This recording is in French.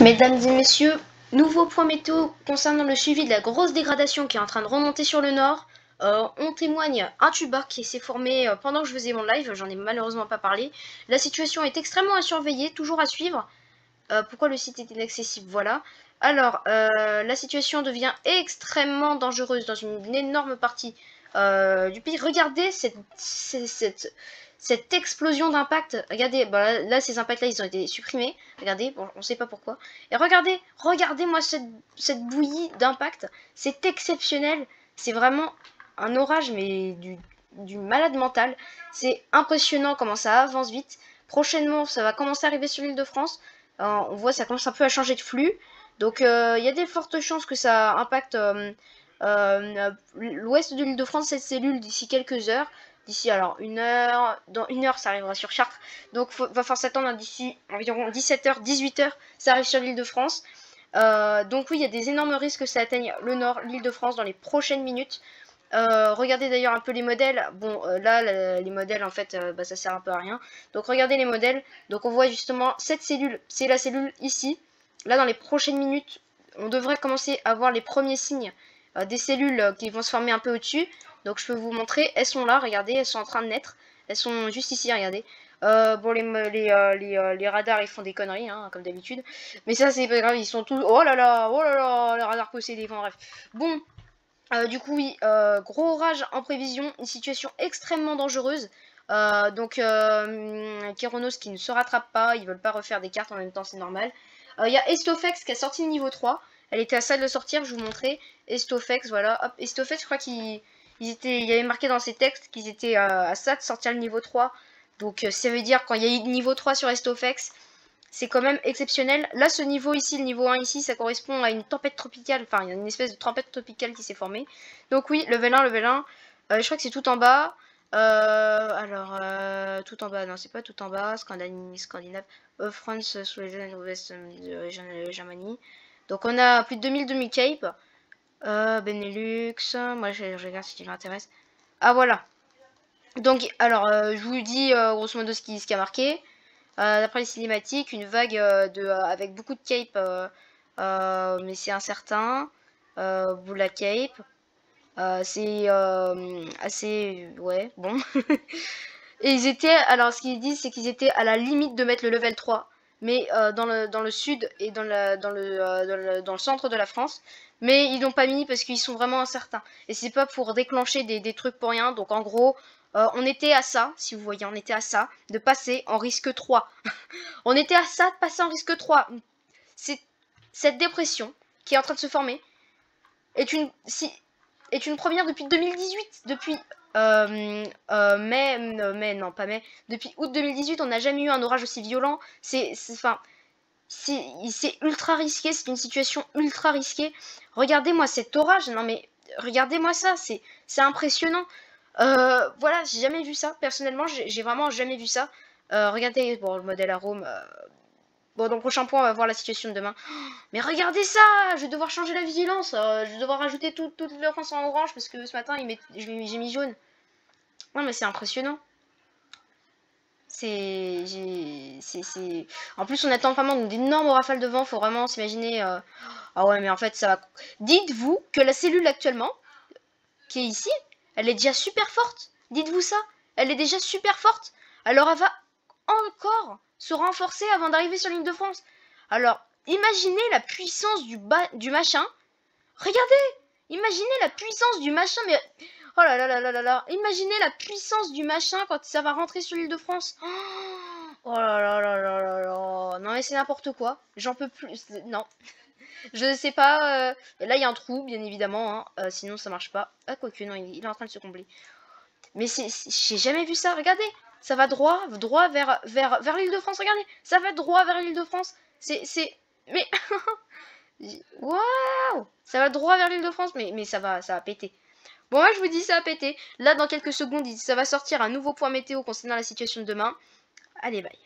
Mesdames et messieurs, nouveau point météo concernant le suivi de la grosse dégradation qui est en train de remonter sur le nord. On témoigne un tuba qui s'est formé pendant que je faisais mon live, j'en ai malheureusement pas parlé. La situation est extrêmement à surveiller, toujours à suivre. Pourquoi le site est inaccessible? Voilà. Alors, la situation devient extrêmement dangereuse dans une énorme partie du pays. Regardez cette explosion d'impact. Regardez, bah là, ces impacts-là, ils ont été supprimés. Regardez, bon, on ne sait pas pourquoi. Et regardez-moi cette bouillie d'impact. C'est exceptionnel. C'est vraiment un orage, mais du malade mental. C'est impressionnant comment ça avance vite. Prochainement, ça va commencer à arriver sur l'île de France. On voit ça commence un peu à changer de flux. Donc il y a des fortes chances que ça impacte l'ouest de l'île de France, cette cellule, d'ici quelques heures. D'ici alors une heure, dans une heure ça arrivera sur Chartres. Donc va falloir s'attendre d'ici environ 17h, 18h, ça arrive sur l'île de France. Donc oui, il y a des énormes risques que ça atteigne le nord, l'île de France dans les prochaines minutes. Regardez d'ailleurs un peu les modèles. Bon, là, les modèles, en fait, bah, ça sert un peu à rien. Donc, regardez les modèles. Donc, on voit justement cette cellule. C'est la cellule ici. Là, dans les prochaines minutes, on devrait commencer à voir les premiers signes des cellules qui vont se former un peu au-dessus. Donc, je peux vous montrer. Elles sont là, regardez. Elles sont en train de naître. Elles sont juste ici, regardez. Bon, les radars, ils font des conneries, hein, comme d'habitude. Mais ça, c'est pas grave. Ils sont tous... Oh là là, les radars possédés. Enfin, bref. Bon... du coup, oui, gros orage en prévision, une situation extrêmement dangereuse. Donc, Keronos qui ne se rattrape pas, ils veulent pas refaire des cartes en même temps, c'est normal. Il y a Estofex qui a sorti le niveau 3. Elle était à ça de le sortir, je vous montrais. Estofex, voilà. Hop, Estofex, je crois qu'il y avait marqué dans ses textes qu'ils étaient à ça de sortir le niveau 3. Donc, ça veut dire quand il y a eu niveau 3 sur Estofex, c'est quand même exceptionnel. Là, ce niveau ici, le niveau 1 ici, ça correspond à une tempête tropicale. Enfin, il y a une espèce de tempête tropicale qui s'est formée. Donc oui, level 1, level 1. Je crois que c'est tout en bas. Tout en bas, non, c'est pas tout en bas. Scandinave. France sous les jeunes ouest de Germanie. Donc on a plus de 2000 Cape. Benelux. Moi, je regarde si tu m'intéresse. Ah, voilà. Donc, alors, je vous dis grosso modo ce qui a marqué. D'après les cinématiques, une vague avec beaucoup de cape, mais c'est incertain. Boula cape. C'est assez... Ouais, bon. Et ils étaient... Alors, ce qu'ils disent, c'est qu'ils étaient à la limite de mettre le level 3. Mais dans le sud et dans le centre de la France. Mais ils l'ont pas mis parce qu'ils sont vraiment incertains. Et c'est pas pour déclencher des trucs pour rien. Donc, en gros... on était à ça, si vous voyez, on était à ça, de passer en risque 3. On était à ça de passer en risque 3. Cette dépression qui est en train de se former est une première depuis 2018. Depuis non pas mai, depuis août 2018, on n'a jamais eu un orage aussi violent. C'est ultra risqué, c'est une situation ultra risquée. Regardez-moi cet orage, non mais regardez-moi ça, c'est impressionnant. Voilà, j'ai jamais vu ça. Personnellement, j'ai vraiment jamais vu ça. Regardez, bon, le modèle arôme. Bon, dans le prochain point, on va voir la situation de demain. Oh, mais regardez ça! Je vais devoir changer la vigilance. Je vais devoir rajouter toute la France en orange parce que ce matin, j'ai mis jaune. Ouais, mais c'est impressionnant. En plus, on attend vraiment d'énormes rafales de vent. Faut vraiment s'imaginer. Ah ouais, mais en fait, ça va. Dites-vous que la cellule actuellement, qui est ici, elle est déjà super forte. Dites-vous ça. Elle est déjà super forte. Alors elle va encore se renforcer avant d'arriver sur l'île de France. Alors, imaginez la puissance du machin. Regardez. Imaginez la puissance du machin. Mais oh là là là là là là. Imaginez la puissance du machin quand ça va rentrer sur l'île de France. Oh là là là là là là. Non mais c'est n'importe quoi. J'en peux plus. Non. Je sais pas. Là, il y a un trou, bien évidemment. Hein. Sinon, ça marche pas. Ah, quoique, non, il est en train de se combler. Mais j'ai jamais vu ça. Regardez. Ça va droit vers l'île de France. Regardez. Ça va droit vers l'île de France. Mais... Waouh. Ça va droit vers l'île de France. Mais ça va péter. Bon, moi, je vous dis, ça va péter. Là, dans quelques secondes, ça va sortir un nouveau point météo concernant la situation de demain. Allez, bye.